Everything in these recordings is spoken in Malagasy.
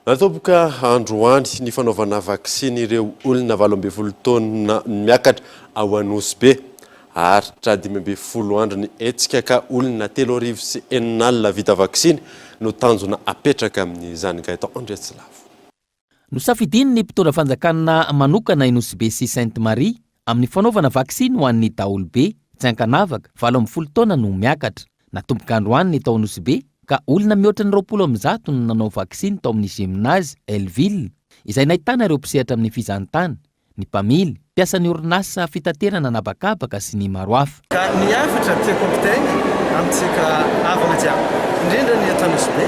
Natoboka androany ny fanaovana vaccin ireo olona 12 taona miakatra ao Nosy Be. Haritra 12 andro ny etsika ka olona 3,9 vita vaccin no tanjona apetraka amin'izany gaetan Andreatsilavo. Nosafidiny ny mpitondra fanjakana manokana i Nosy Be sy Sainte Marie amin'ny fanaovana vaccin ho an'ny daholo be tsy ankanavaka 12 taona no miakatra. Natomboka androany ny tao Nosy Be ka olona mihoatra ny 20 no nanao vaccin tao amin'ny gymnase Elville izay nahitana ireo mpisehatra amin'ny fizahantany, ny mpamily, mpiasan'ny orinasa fitaterana anabakabaka sy ny maro hafa. Ny hafatra tiako ampitaina amintsika avana jiaby, indrindra ny eto Nosy Be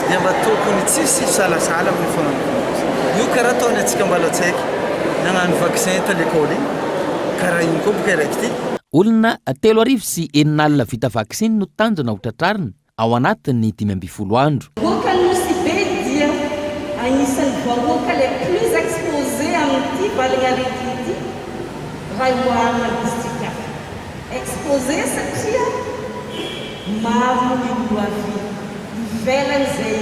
dia mba tokony tsisy salasala amin'ny fanaovana. Io karaha ataony antsika mbala tsaiky nagnano vaccin ta l'école karaha iny koa boka iraiky ty. Olona 3,9 vita vaccin no tanjona ho tratrarina ao anatin'ny 12 andro. Boka Nosy Be dia anisan'ny vahoaka les plus exposés amin'ity valin'arety ity raha oharina distrika. Exposé satria maro ny olo avy ivelany izay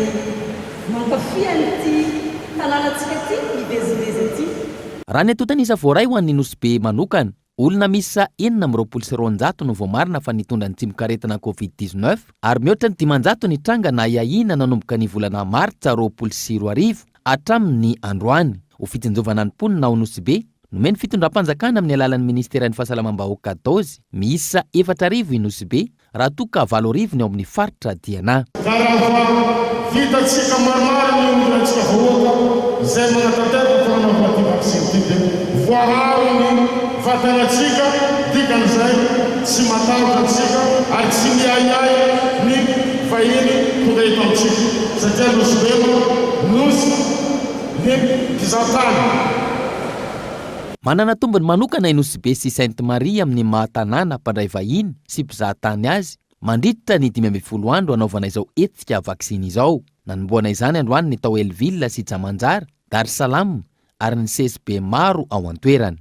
mankafy an'ity tanànantsika ity mivezivezy ity. Raha ny atotana isa voaray ho an'ny Nosy Be manokana, olona misa 920 no voamarina fa nitondra ny tsimikaretina COVID-19 ary mihoatra ny 500 ny tranga na iahina nanomboka ny volana Martsa 2020 hatramin'ny androany. Ho fitsinjovana ny mponina ao Nosy Be nomeny fitondram-panjakana amin'ny alalan'ny ministeran'ny fahasalamam-bahoaka 14 miisa 4,000 i Nosy Be raha toka 7,000 ny ao amin'ny faritra Diana. Vitatsika maromaro ny olonantsika vahoaka izay manatanteraka fanaovana vaccin ity dia voararo ny vatanatsika dikan'izay tsy matahotra antsika ary tsy miahiahy ny vahiny tonga eto amintsika satria Nosy Be nosy ny mpizahatany. Manana tombony manokana i Nosy Be sy Sainte Marie amin'ny mahatanàna mpandray vahiny sy mpizahatany azy mandritra ny 12 andro anaovana izao etsika vaccin izao. Nanomboana izany androany ny tao Elville sy Jamanjara, Dar es Salaam ary ny CSB maro ao an-toerana.